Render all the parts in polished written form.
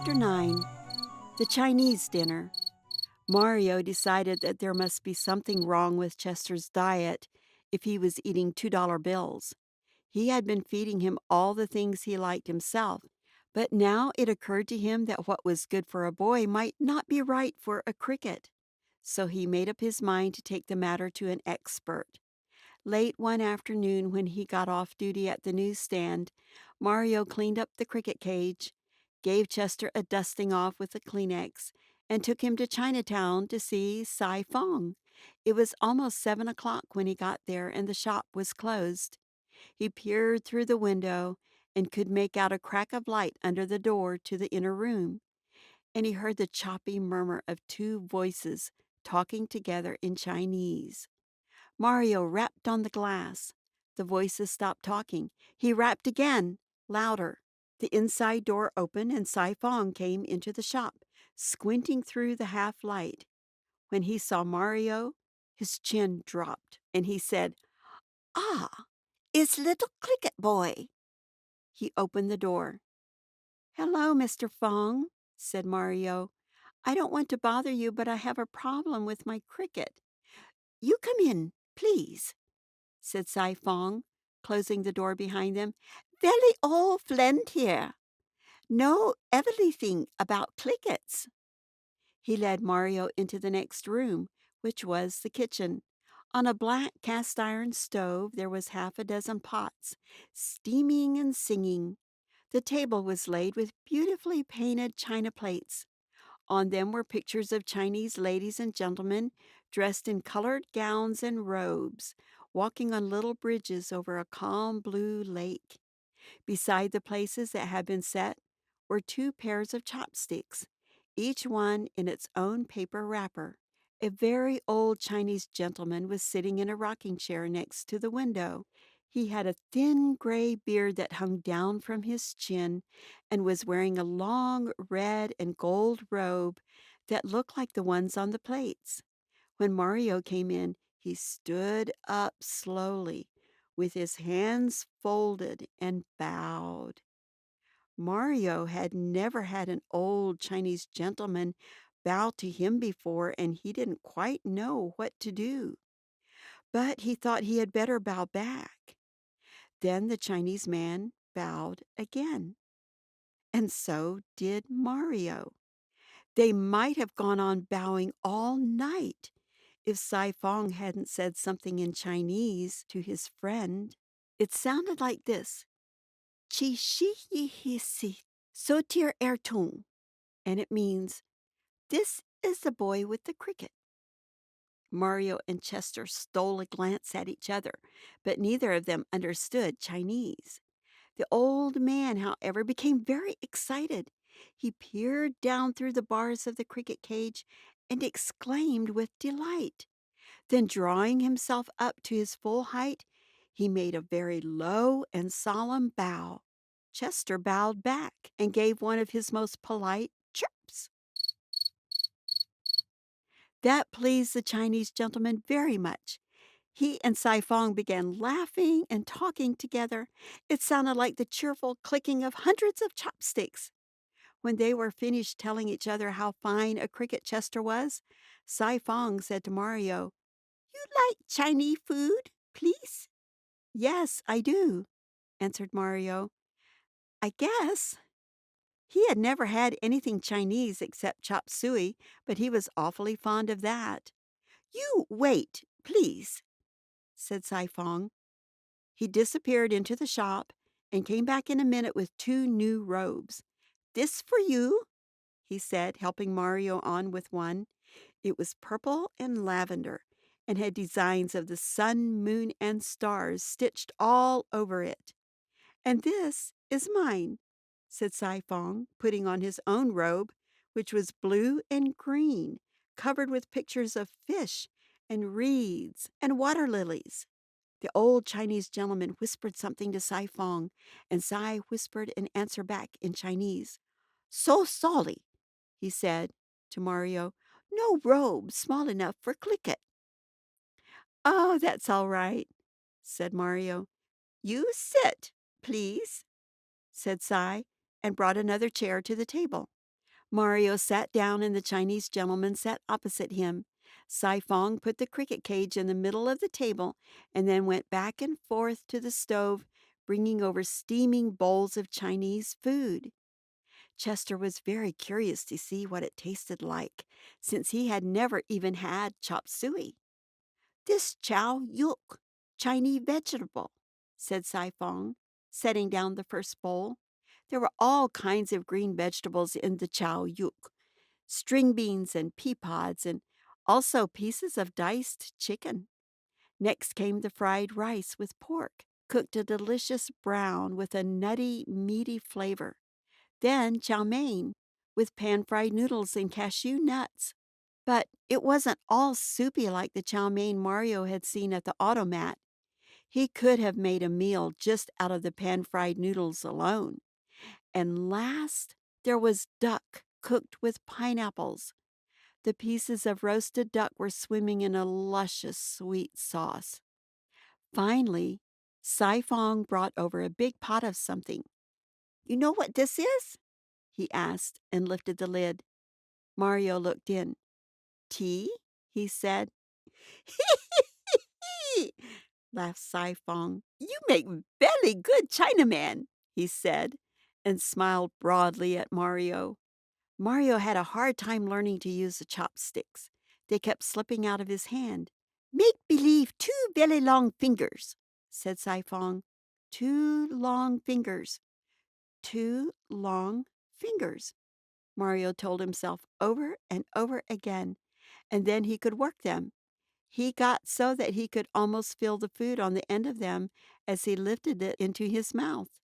Chapter 9 The Chinese Dinner. Mario decided that there must be something wrong with Chester's diet if he was eating $2 bills. He had been feeding him all the things he liked himself, but now it occurred to him that what was good for a boy might not be right for a cricket. So he made up his mind to take the matter to an expert. Late one afternoon, when he got off duty at the newsstand, Mario cleaned up the cricket cage, gave Chester a dusting off with a Kleenex, and took him to Chinatown to see Sai Fong. It was almost 7 o'clock when he got there, and the shop was closed. He peered through the window and could make out a crack of light under the door to the inner room, and he heard the choppy murmur of two voices talking together in Chinese. Mario rapped on the glass. The voices stopped talking. He rapped again, louder. The inside door opened and Sai Fong came into the shop, squinting through the half light. When he saw Mario, his chin dropped, and he said, "Ah, it's little Cricket Boy." He opened the door. "Hello, Mr. Fong," said Mario. "I don't want to bother you, but I have a problem with my cricket." "You come in, please," said Sai Fong, closing the door behind them. "Very old friend here. Know everything about crickets." He led Mario into the next room, which was the kitchen. On a black cast-iron stove there was half a dozen pots, steaming and singing. The table was laid with beautifully painted china plates. On them were pictures of Chinese ladies and gentlemen dressed in colored gowns and robes, walking on little bridges over a calm blue lake. Beside the places that had been set were two pairs of chopsticks, each one in its own paper wrapper. A very old Chinese gentleman was sitting in a rocking chair next to the window. He had a thin gray beard that hung down from his chin and was wearing a long red and gold robe that looked like the ones on the plates. When Mario came in, he stood up slowly, with his hands folded, and bowed. Mario had never had an old Chinese gentleman bow to him before, and he didn't quite know what to do. But he thought he had better bow back. Then the Chinese man bowed again, and so did Mario. They might have gone on bowing all night if Sai Fong hadn't said something in Chinese to his friend. It sounded like this: "Chi shi yi hi si, so tir er tung," and it means, "This is the boy with the cricket." Mario and Chester stole a glance at each other, but neither of them understood Chinese. The old man, however, became very excited. He peered down through the bars of the cricket cage and exclaimed with delight. Then, drawing himself up to his full height, he made a very low and solemn bow. Chester bowed back and gave one of his most polite chirps. That pleased the Chinese gentleman very much. He and Sai Fong began laughing and talking together. It sounded like the cheerful clicking of hundreds of chopsticks. When they were finished telling each other how fine a cricket Chester was, Sai Fong said to Mario, "You like Chinese food, please?" "Yes, I do," answered Mario. "I guess." He had never had anything Chinese except chop suey, but he was awfully fond of that. "You wait, please," said Sai Fong. He disappeared into the shop and came back in a minute with two new robes. "This for you," he said, helping Mario on with one. It was purple and lavender and had designs of the sun, moon, and stars stitched all over it. "And this is mine," said Sai Fong, putting on his own robe, which was blue and green, covered with pictures of fish and reeds and water lilies. The old Chinese gentleman whispered something to Sai Fong, and Sai whispered an answer back in Chinese. "So sorry," he said to Mario. "No robe small enough for cricket." "Oh, that's all right," said Mario. "You sit, please," said Sai, and brought another chair to the table. Mario sat down and the Chinese gentleman sat opposite him. Sai Fong put the cricket cage in the middle of the table and then went back and forth to the stove, bringing over steaming bowls of Chinese food. Chester was very curious to see what it tasted like, since he had never even had chop suey. "This chow yuk, Chinese vegetable," said Sai Fong, setting down the first bowl. There were all kinds of green vegetables in the chow yuk, string beans and pea pods, and also pieces of diced chicken. Next came the fried rice with pork, cooked a delicious brown with a nutty, meaty flavor. Then chow mein with pan-fried noodles and cashew nuts. But it wasn't all soupy like the chow mein Mario had seen at the automat. He could have made a meal just out of the pan-fried noodles alone. And last, there was duck cooked with pineapples. The pieces of roasted duck were swimming in a luscious sweet sauce. Finally, Sai Fong brought over a big pot of something. "You know what this is?" he asked and lifted the lid. Mario looked in. "Tea?" he said. laughed Sai Fong. "You make very good Chinaman," he said, and smiled broadly at Mario. Mario had a hard time learning to use the chopsticks. They kept slipping out of his hand. "Make believe two very long fingers," said Sai Fong. "Two long fingers. Two long fingers," Mario told himself over and over again, and then he could work them. He got so that he could almost feel the food on the end of them as he lifted it into his mouth.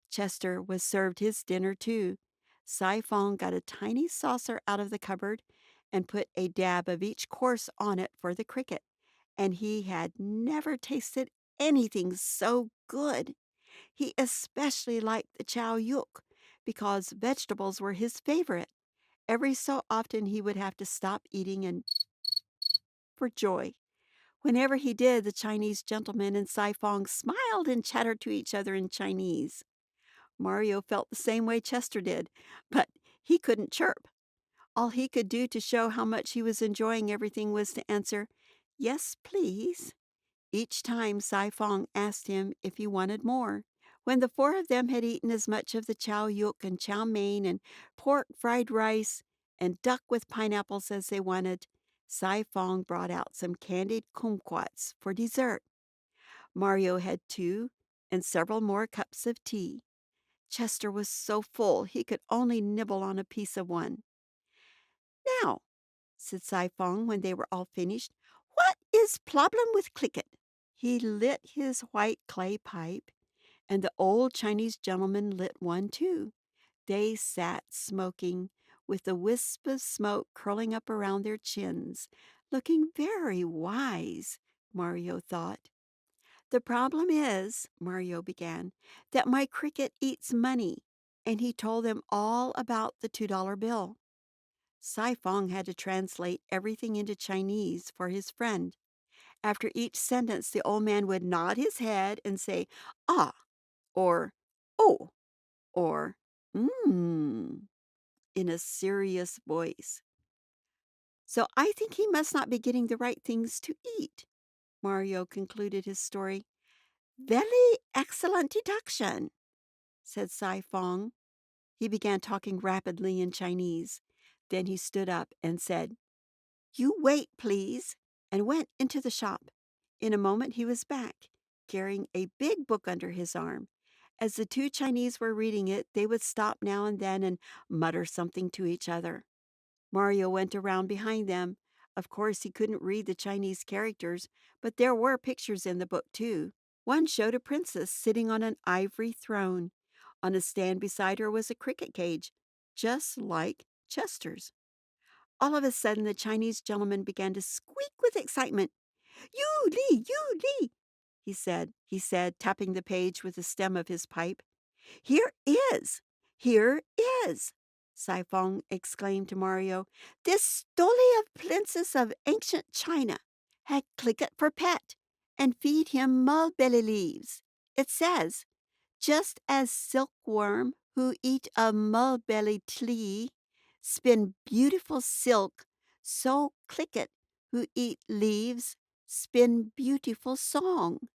Chester was served his dinner too. Sai Fong got a tiny saucer out of the cupboard and put a dab of each course on it for the cricket, and he had never tasted anything so good. He especially liked the chow yuk because vegetables were his favorite. Every so often he would have to stop eating and for joy. Whenever he did, the Chinese gentleman and Sai Fong smiled and chattered to each other in Chinese. Mario felt the same way Chester did, but he couldn't chirp. All he could do to show how much he was enjoying everything was to answer, "Yes, please," each time Sai Fong asked him if he wanted more. When the four of them had eaten as much of the chow yuk and chow mein and pork fried rice and duck with pineapples as they wanted, Sai Fong brought out some candied kumquats for dessert. Mario had two and several more cups of tea. Chester was so full he could only nibble on a piece of one. "Now," said Sai Fong when they were all finished, "what is problem with Clicket?" He lit his white clay pipe, and the old Chinese gentleman lit one too. They sat smoking, with the wisp of smoke curling up around their chins, looking very wise, Mario thought. "The problem is," Mario began, "that my cricket eats money," and he told them all about the $2 bill. Sai Fong had to translate everything into Chinese for his friend. After each sentence, the old man would nod his head and say, "Ah," or "Oh," or "Mmm," in a serious voice. "So I think he must not be getting the right things to eat," Mario concluded his story. "Very excellent deduction," said Sai Fong. He began talking rapidly in Chinese. Then he stood up and said, "You wait, please," and went into the shop. In a moment he was back, carrying a big book under his arm. As the two Chinese were reading it, they would stop now and then and mutter something to each other. Mario went around behind them. Of course, he couldn't read the Chinese characters, but there were pictures in the book, too. One showed a princess sitting on an ivory throne. On a stand beside her was a cricket cage, just like Chester's. All of a sudden, the Chinese gentleman began to squeak with excitement. You Li, he said, tapping the page with the stem of his pipe. "Here is, here is," Sai Fong exclaimed to Mario. "This story of princess of ancient China had Clicket for pet and feed him mulberry leaves. It says, just as silkworm who eat a mulberry tree spin beautiful silk, so click it, who eat leaves, spin beautiful song."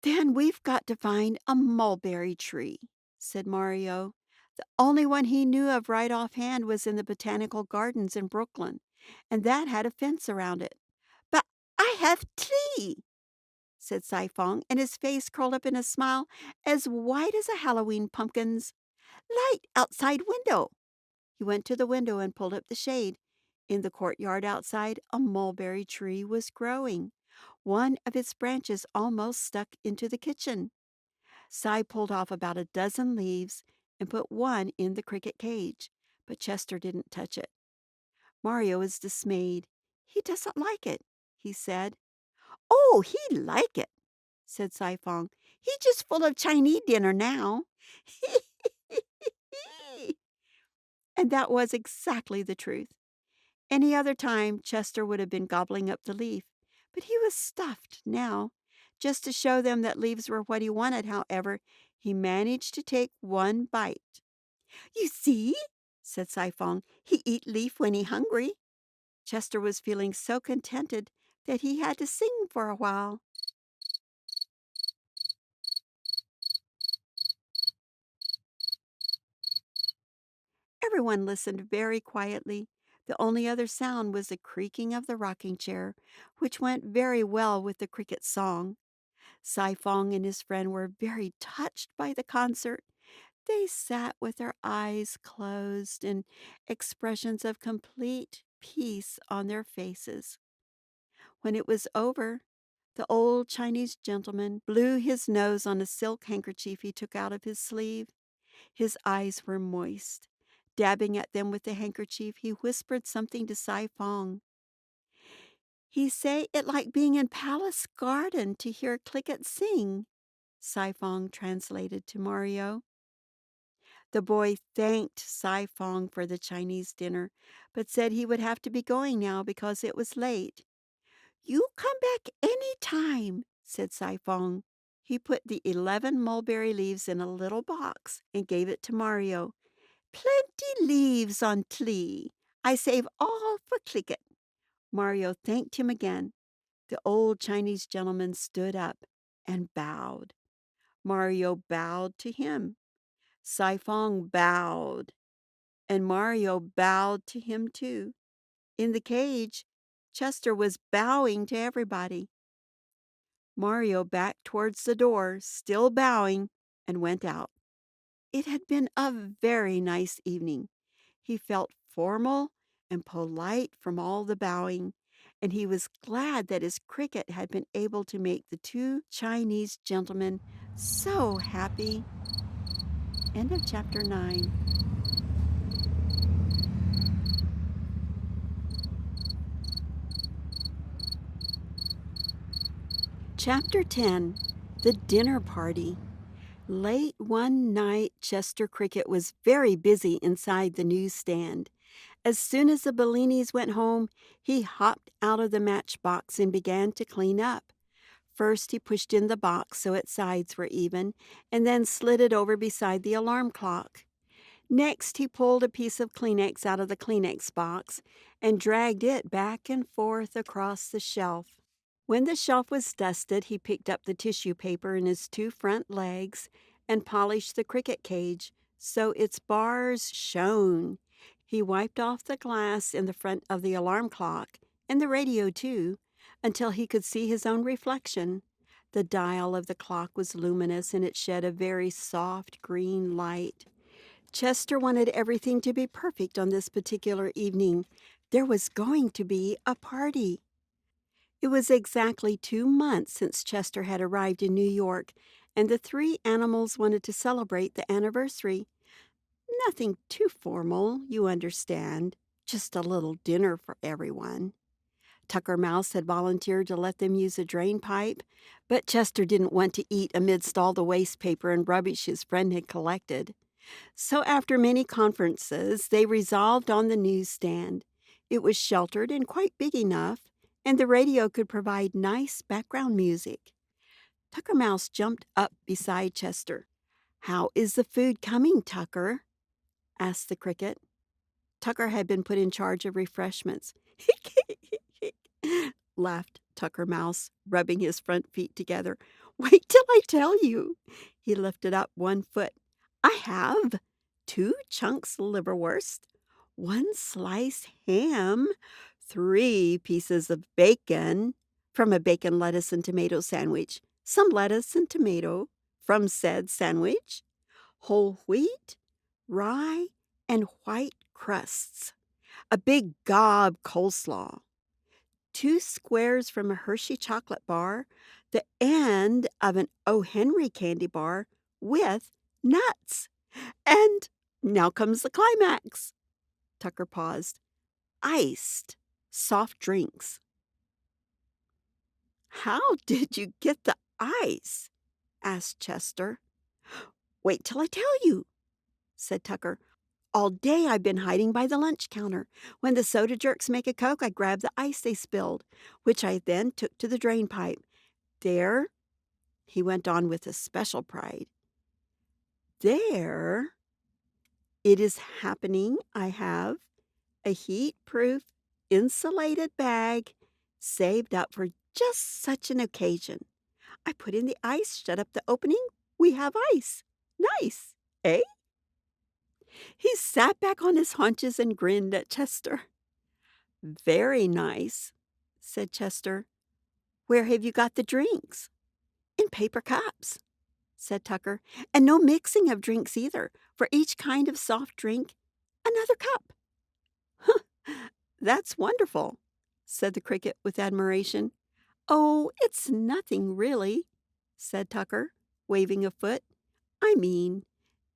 "Then we've got to find a mulberry tree," said Mario. The only one he knew of right offhand was in the Botanical Gardens in Brooklyn, and that had a fence around it. "But I have tea," said Sifong, and his face curled up in a smile as white as a Halloween pumpkin's. "Light outside window." He went to the window and pulled up the shade. In the courtyard outside, a mulberry tree was growing. One of its branches almost stuck into the kitchen. Cy pulled off about a dozen leaves and put one in the cricket cage, but Chester didn't touch it. Mario was dismayed. "He doesn't like it," he said. "Oh, he like it," said Sifong. "He just full of Chinese dinner now." And that was exactly the truth. Any other time, Chester would have been gobbling up the leaf, but he was stuffed now. Just to show them that leaves were what he wanted, however, he managed to take one bite. "You see," said Sifong, "he eat leaf when he hungry." Chester was feeling so contented that he had to sing for a while. Everyone listened very quietly. The only other sound was the creaking of the rocking chair, which went very well with the cricket's song. Sifong and his friend were very touched by the concert. They sat with their eyes closed and expressions of complete peace on their faces. When it was over, the old Chinese gentleman blew his nose on a silk handkerchief he took out of his sleeve. His eyes were moist. Dabbing at them with the handkerchief, he whispered something to Sifong. "He say it like being in Palace Garden to hear Clicket sing," Sifong translated to Mario. The boy thanked Sifong for the Chinese dinner, but said he would have to be going now because it was late. "You come back any time," said Sifong. He put the 11 mulberry leaves in a little box and gave it to Mario. "Plenty leaves on tlea. I save all for Clicket." Mario thanked him again. The old Chinese gentleman stood up and bowed. Mario bowed to him. Sifong bowed, and Mario bowed to him too. In the cage, Chester was bowing to everybody. Mario backed towards the door, still bowing, and went out. It had been a very nice evening. He felt formal and polite from all the bowing, and he was glad that his cricket had been able to make the two Chinese gentlemen so happy. End of chapter 9. Chapter 10. The Dinner Party. Late one night, Chester Cricket was very busy inside the newsstand. As soon as the Bellinis went home, he hopped out of the matchbox and began to clean up. First, he pushed in the box so its sides were even, and then slid it over beside the alarm clock. Next, he pulled a piece of Kleenex out of the Kleenex box and dragged it back and forth across the shelf. When the shelf was dusted, he picked up the tissue paper in his two front legs and polished the cricket cage so its bars shone. He wiped off the glass in the front of the alarm clock, and the radio too, until he could see his own reflection. The dial of the clock was luminous, and it shed a very soft green light. Chester wanted everything to be perfect on this particular evening. There was going to be a party. It was exactly 2 months since Chester had arrived in New York, and the three animals wanted to celebrate the anniversary. Nothing too formal, you understand, just a little dinner for everyone. Tucker Mouse had volunteered to let them use a drain pipe, but Chester didn't want to eat amidst all the waste paper and rubbish his friend had collected. So after many conferences, they resolved on the newsstand. It was sheltered and quite big enough, and the radio could provide nice background music. Tucker Mouse jumped up beside Chester. "How is the food coming, Tucker?" asked the cricket. Tucker had been put in charge of refreshments. Laughed Tucker Mouse, rubbing his front feet together. Wait till I tell you. He lifted up one foot. I have 2 chunks liverwurst, 1 sliced ham, 3 pieces of bacon from a bacon, lettuce, and tomato sandwich, some lettuce and tomato from said sandwich, whole wheat, rye, and white crusts, a big gob coleslaw, 2 squares from a Hershey chocolate bar, the end of an O. Henry candy bar with nuts. And now comes the climax. Tucker paused. Iced soft drinks. How did you get the ice? Asked Chester. Wait till I tell you, said Tucker. All day I've been hiding by the lunch counter. When the soda jerks make a Coke, I grab the ice they spilled, which I then took to the drain pipe. There, he went on with especial pride, there it is happening. I have a heat-proof, insulated bag saved up for just such an occasion. I put in the ice, shut up the opening. We have ice. Nice, eh? He sat back on his haunches and grinned at Chester. Very nice, said Chester. Where have you got the drinks? In paper cups, said Tucker. And no mixing of drinks either. For each kind of soft drink, another cup. That's wonderful, said the cricket with admiration. Oh, it's nothing really, said Tucker, waving a foot. I mean,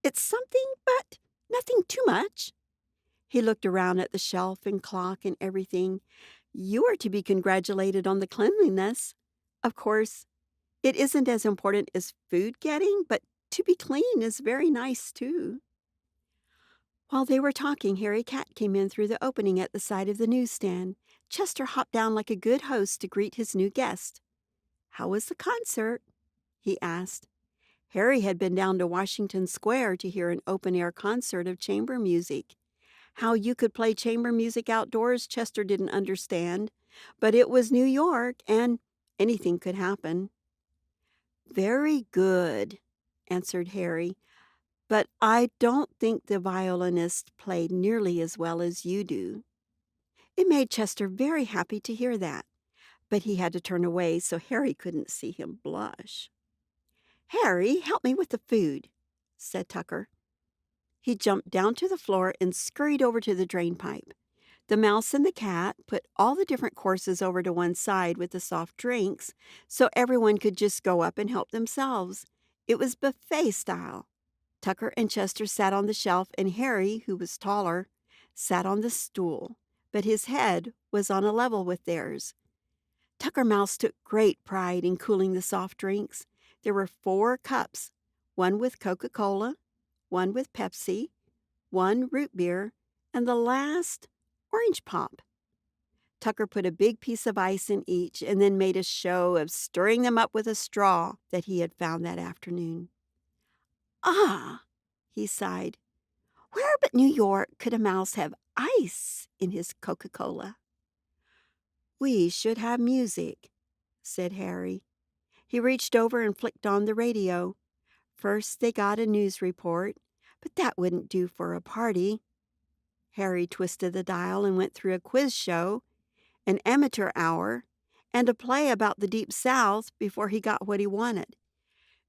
it's something, but nothing too much. He looked around at the shelf and clock and everything. You are to be congratulated on the cleanliness. Of course, it isn't as important as food getting, but to be clean is very nice, too. While they were talking, Harry Cat came in through the opening at the side of the newsstand. Chester hopped down like a good host to greet his new guest. How was the concert? He asked. Harry had been down to Washington Square to hear an open-air concert of chamber music. How you could play chamber music outdoors, Chester didn't understand, but it was New York, and anything could happen. Very good, answered Harry, but I don't think the violinist played nearly as well as you do. It made Chester very happy to hear that, but he had to turn away so Harry couldn't see him blush. Harry, help me with the food, said Tucker. He jumped down to the floor and scurried over to the drain pipe. The mouse and the cat put all the different courses over to one side with the soft drinks so everyone could just go up and help themselves. It was buffet style. Tucker and Chester sat on the shelf, and Harry, who was taller, sat on the stool, but his head was on a level with theirs. Tucker Mouse took great pride in cooling the soft drinks. There were 4 cups, one with Coca-Cola, one with Pepsi, one root beer, and the last orange pop. Tucker put a big piece of ice in each and then made a show of stirring them up with a straw that he had found that afternoon. Ah, he sighed. Where but New York could a mouse have ice in his Coca-Cola? We should have music, said Harry. He reached over and flicked on the radio. First they got a news report, but that wouldn't do for a party. Harry twisted the dial and went through a quiz show, an amateur hour, and a play about the Deep South before he got what he wanted.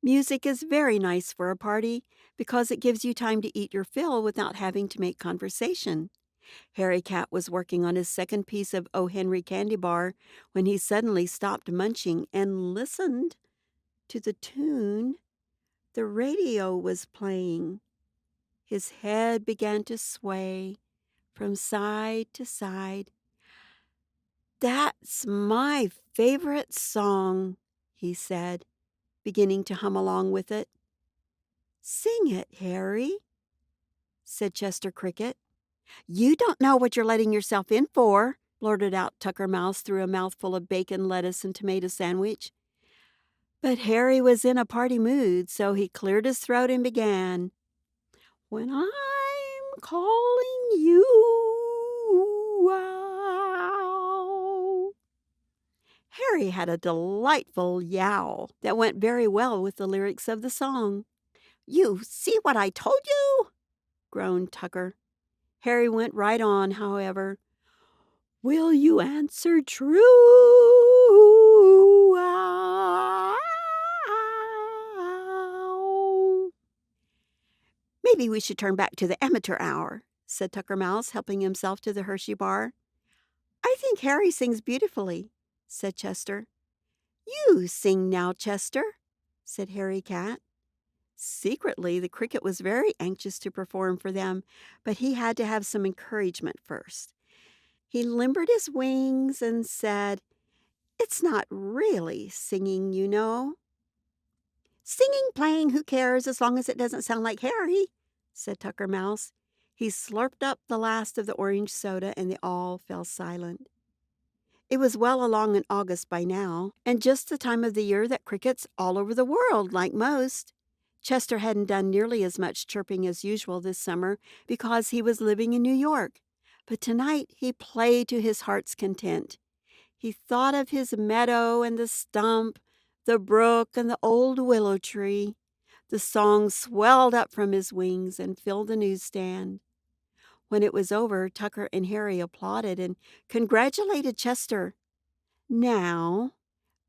Music is very nice for a party because it gives you time to eat your fill without having to make conversation. Harry Cat was working on his second piece of O. Henry candy bar when he suddenly stopped munching and listened to the tune the radio was playing. His head began to sway from side to side. That's my favorite song, he said, beginning to hum along with it. Sing it, Harry, said Chester Cricket. You don't know what you're letting yourself in for, blurted out Tucker Mouse through a mouthful of bacon, lettuce, and tomato sandwich. But Harry was in a party mood, so he cleared his throat and began. When I'm calling you wow. Harry had a delightful yowl that went very well with the lyrics of the song. "You see what I told you?" groaned Tucker. Harry went right on, however. "Will you answer true? Ow." "Maybe we should turn back to the amateur hour," said Tucker Mouse, helping himself to the Hershey bar. "I think Harry sings beautifully," said Chester. "You sing now, Chester," said Harry Cat. Secretly, the cricket was very anxious to perform for them, but he had to have some encouragement first. He limbered his wings and said, "It's not really singing, you know." "Singing, playing, who cares, as long as it doesn't sound like Harry," said Tucker Mouse. He slurped up the last of the orange soda, and they all fell silent. It was well along in August by now, and just the time of the year that crickets all over the world, like most. Chester hadn't done nearly as much chirping as usual this summer because he was living in New York. But tonight he played to his heart's content. He thought of his meadow and the stump, the brook and the old willow tree. The song swelled up from his wings and filled the newsstand. When it was over, Tucker and Harry applauded and congratulated Chester. "Now,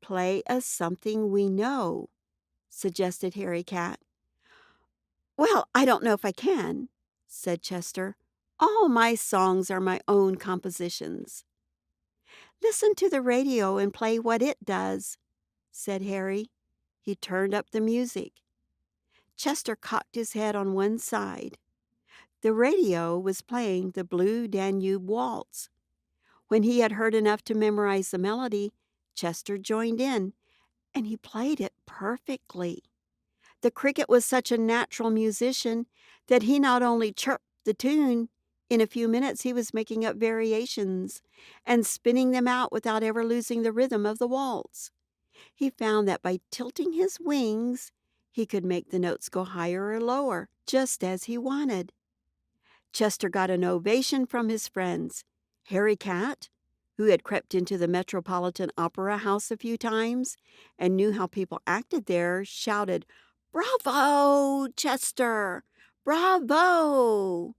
play us something we know," suggested Harry Cat. "Well, I don't know if I can," said Chester. "All my songs are my own compositions." "Listen to the radio and play what it does," said Harry. He turned up the music. Chester cocked his head on one side. The radio was playing the Blue Danube Waltz. When he had heard enough to memorize the melody, Chester joined in, and he played it perfectly. The cricket was such a natural musician that he not only chirped the tune, in a few minutes he was making up variations and spinning them out without ever losing the rhythm of the waltz. He found that by tilting his wings, he could make the notes go higher or lower, just as he wanted. Chester got an ovation from his friends. Harry Cat, who had crept into the Metropolitan Opera House a few times and knew how people acted there, shouted, "Bravo, Chester! Bravo!"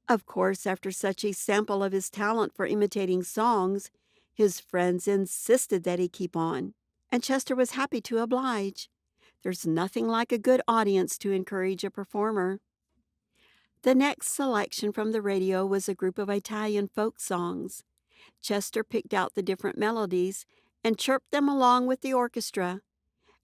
Of course, after such a sample of his talent for imitating songs, his friends insisted that he keep on, and Chester was happy to oblige. There's nothing like a good audience to encourage a performer. The next selection from the radio was a group of Italian folk songs. Chester picked out the different melodies and chirped them along with the orchestra.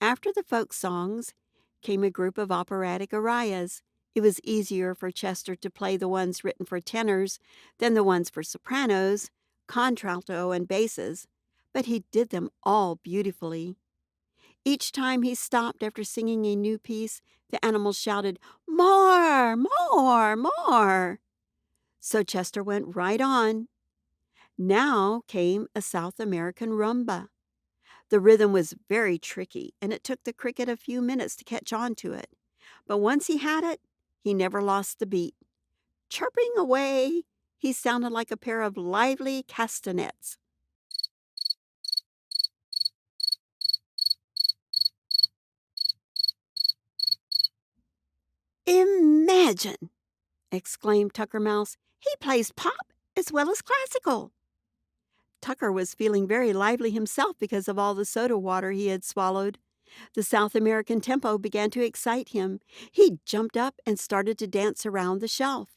After the folk songs came a group of operatic arias. It was easier for Chester to play the ones written for tenors than the ones for sopranos, contralto, and basses, but he did them all beautifully. Each time he stopped after singing a new piece, the animals shouted, "More, more, more!" So Chester went right on. Now came a South American rumba. The rhythm was very tricky, and it took the cricket a few minutes to catch on to it. But once he had it, he never lost the beat. Chirping away, he sounded like a pair of lively castanets. "Imagine!" exclaimed Tucker Mouse. "He plays pop as well as classical." Tucker was feeling very lively himself because of all the soda water he had swallowed. The South American tempo began to excite him. He jumped up and started to dance around the shelf.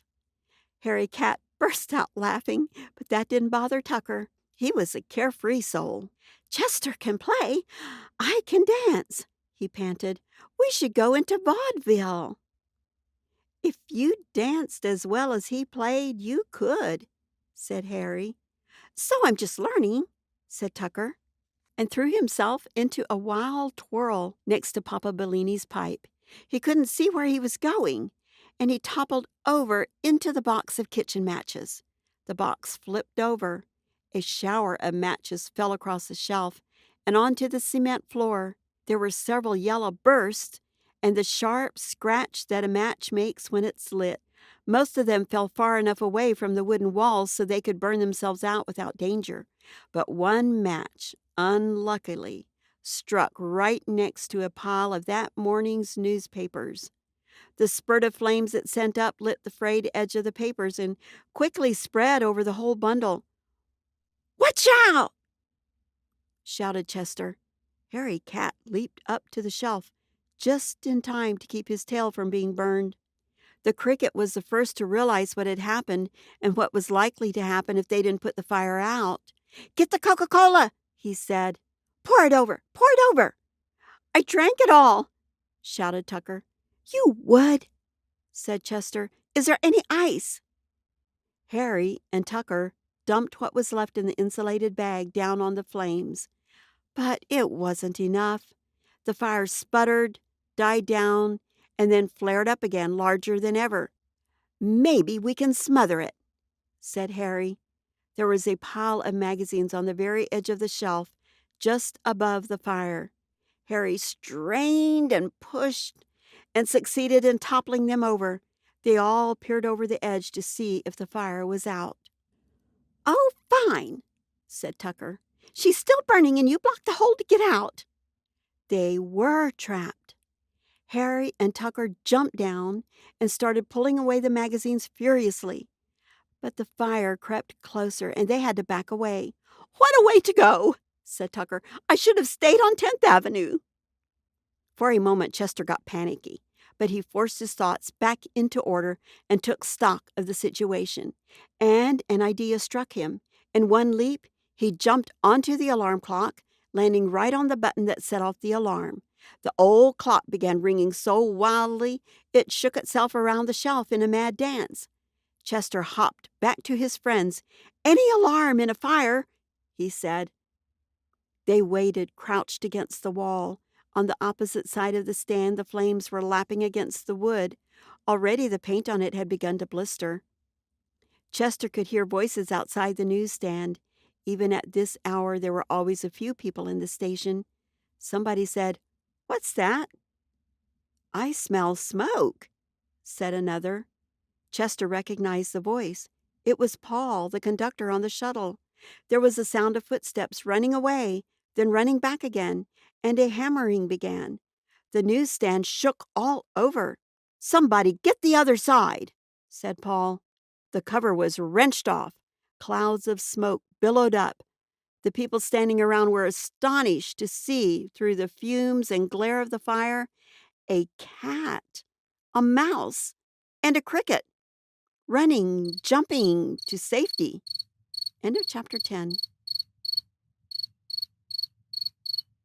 Harry Cat burst out laughing, but that didn't bother Tucker. He was a carefree soul. "Chester can play. I can dance," he panted. "We should go into vaudeville." "If you danced as well as he played, you could," said Harry. "So I'm just learning," said Tucker, and threw himself into a wild twirl next to Papa Bellini's pipe. He couldn't see where he was going, and he toppled over into the box of kitchen matches. The box flipped over. A shower of matches fell across the shelf and onto the cement floor. There were several yellow bursts and the sharp scratch that a match makes when it's lit. Most of them fell far enough away from the wooden walls so they could burn themselves out without danger. But one match, unluckily, struck right next to a pile of that morning's newspapers. The spurt of flames it sent up lit the frayed edge of the papers and quickly spread over the whole bundle. "Watch out!" shouted Chester. Harry Cat leaped up to the shelf just in time to keep his tail from being burned. The cricket was the first to realize what had happened and what was likely to happen if they didn't put the fire out. "Get the Coca-Cola," he said. Pour it over! Pour it over!" "I drank it all," shouted Tucker. "You would," said Chester. "Is there any ice?" Harry and Tucker dumped what was left in the insulated bag down on the flames. But it wasn't enough. The fire sputtered, died down, and then flared up again, larger than ever. "Maybe we can smother it," said Harry. There was a pile of magazines on the very edge of the shelf, just above the fire. Harry strained and pushed and succeeded in toppling them over. They all peered over the edge to see if the fire was out. "Oh, fine," said Tucker. "She's still burning and you blocked the hole to get out." They were trapped. Harry and Tucker jumped down and started pulling away the magazines furiously. But the fire crept closer and they had to back away. "What a way to go!" said Tucker. "I should have stayed on 10th Avenue. For a moment, Chester got panicky, but he forced his thoughts back into order and took stock of the situation. And an idea struck him. In one leap, he jumped onto the alarm clock, landing right on the button that set off the alarm. The old clock began ringing so wildly it shook itself around the shelf in a mad dance. Chester hopped back to his friends. "Any alarm in a fire," he said. They waited, crouched against the wall. On the opposite side of the stand, the flames were lapping against the wood. Already the paint on it had begun to blister. Chester could hear voices outside the newsstand. Even at this hour, there were always a few people in the station. Somebody said, "What's that?" "I smell smoke," said another. Chester recognized the voice. It was Paul, the conductor on the shuttle. There was a sound of footsteps running away, then running back again, and a hammering began. The newsstand shook all over. "Somebody get the other side," said Paul. The cover was wrenched off. Clouds of smoke billowed up. The people standing around were astonished to see, through the fumes and glare of the fire, a cat, a mouse, and a cricket running, jumping to safety. End of chapter 10.